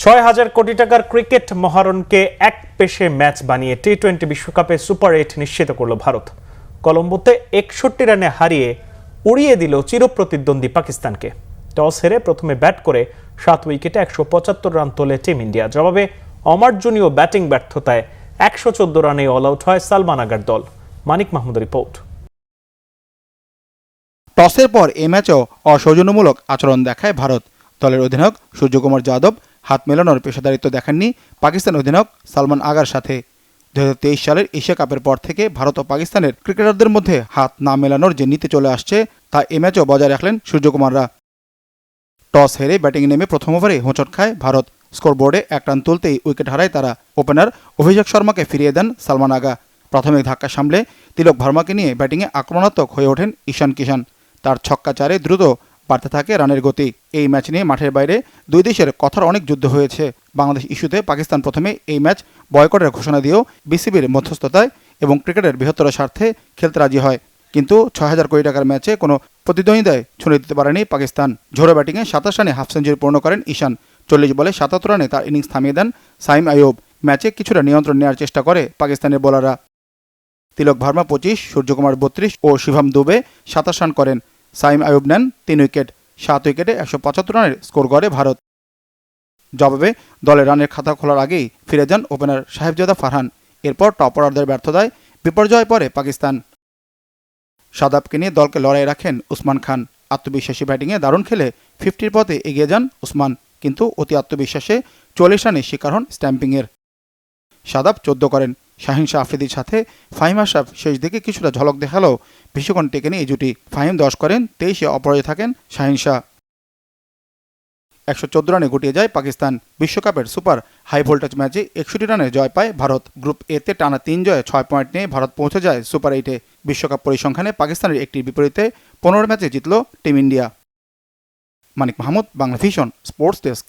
৬,০০০ কোটি টাকার ক্রিকেট মহারণকে এক পেশে ম্যাচ বানিয়ে টি-20 বিশ্বকাপে সুপার ৮ নিশ্চিত করল ভারত। কলম্বোতে ৬১ রানে হারিয়ে উড়িয়ে দিল চিরপ্রতিদ্বন্দ্বী পাকিস্তানকে। টস হেরে প্রথমে ব্যাট করে ৭ উইকেটে ১৭৫ রান তোলে টিম ইন্ডিয়া। জবাবে অমার্জনীয় ব্যাটিং ব্যর্থতায় ১১৪ রানে অল আউট হয় সালমান আগার দল। মানিক মাহমুদের রিপোর্ট। টসের পর এই ম্যাচেও অসৌজন্যমূলক আচরণ দেখায় ভারত। দলের অধিনায়ক সূর্যকুমার যাদব হাত মেলানোর পেশাদারিত্ব দেখাননি পাকিস্তান অধিনায়ক সালমান আগার সাথে। ২০২৩ সালের এশিয়া কাপের পর থেকে ভারত ও পাকিস্তানের ক্রিকেটারদের মধ্যে হাত না মেলানোর যে নীতি চলে আসছে তা এই ম্যাচেও বজায় রাখলেন সূর্যকুমাররা। টস হেরে ব্যাটিংয়ে নেমে প্রথম ওভারে হোঁচট খায় ভারত। স্কোরবোর্ডে ১ রান তুলতেই উইকেট হারায় তারা। ওপেনার অভিষেক শর্মাকে ফিরিয়ে দেন সালমান আগা। প্রাথমিক ধাক্কা সামলে তিলক ভার্মাকে নিয়ে ব্যাটিংয়ে আক্রমণাত্মক হয়ে ওঠেন ঈশান কিষান। তার ছক্কা চারে দ্রুত বাড়তে থাকে রানের গতি। এই ম্যাচ নিয়ে মাঠের বাইরে দুই দেশের কথার অনেক যুদ্ধ হয়েছে। বাংলাদেশ ইস্যুতে পাকিস্তান প্রথমে এই ম্যাচ বয়কটের ঘোষণা দিয়েও বিসিবির মধ্যস্থতায় এবং ক্রিকেটের বৃহত্তর স্বার্থে খেলতে রাজি হয়। কিন্তু ৬,০০০ কোটি টাকার ম্যাচে কোনো প্রতিদ্বন্দ্বিতায় ছুঁড়ে দিতে পারেনি পাকিস্তান। ঝোড়ো ব্যাটিংয়ে ২৭ রানে হাফ সেঞ্চুরি পূর্ণ করেন ঈশান। ৪০ বলে ৭৭ রানে তার ইনিংস থামিয়ে দেন সাইম আইয়ুব। ম্যাচে কিছুটা নিয়ন্ত্রণ নেওয়ার চেষ্টা করে পাকিস্তানের বোলাররা। তিলক ভার্মা ২৫, সূর্যকুমার ৩২ ও শিভাম দুবে ২৭ রান করেন। সাইম আইয়ুব নেন ৩ উইকেট। ৭ উইকেটে ১৭৫ রানের স্কোর করে ভারত। জবাবে দলের রানের খাতা খোলার আগেই ফিরে যান ওপেনার সাহেবজাদা ফারহান। এরপর টপ অর্ডারদের ব্যর্থতায় বিপর্যয় পড়ে পাকিস্তান। শাদাবকে নিয়ে দলকে লড়াই রাখেন উসমান খান। আত্মবিশ্বাসী ব্যাটিংয়ে দারুণ খেলে 50-র পথে এগিয়ে যান উসমান, কিন্তু অতি আত্মবিশ্বাসে ৪০ রানে শিকার হন স্ট্যাম্পিংয়ের। শাদাব ১৪ করেন। শাহিন শাহ আফ্রিদির সাথে ফাহিম আশরাফ শেষ দিকে কিছুটা ঝলক দেখালেও বেশিক্ষণ টেকেনি এই জুটি। ফাহিম 10 করেন, 23-এ অপরাজয় থাকেন শাহিন শাহ। ১১৪ রানে গুটিয়ে যায় পাকিস্তান। বিশ্বকাপের সুপার হাই ভোল্টেজ ম্যাচে ৬১ রানে জয় পায় ভারত। গ্রুপ এতে টানা ৩ জয়ে ৬ পয়েন্ট নিয়ে ভারত পৌঁছে যায় সুপার ৮-এ। বিশ্বকাপ পরিসংখ্যানে পাকিস্তানের একটির বিপরীতে ১৫ ম্যাচে জিতল team India. Manik Mahmud, Bangla Vision, sports desk.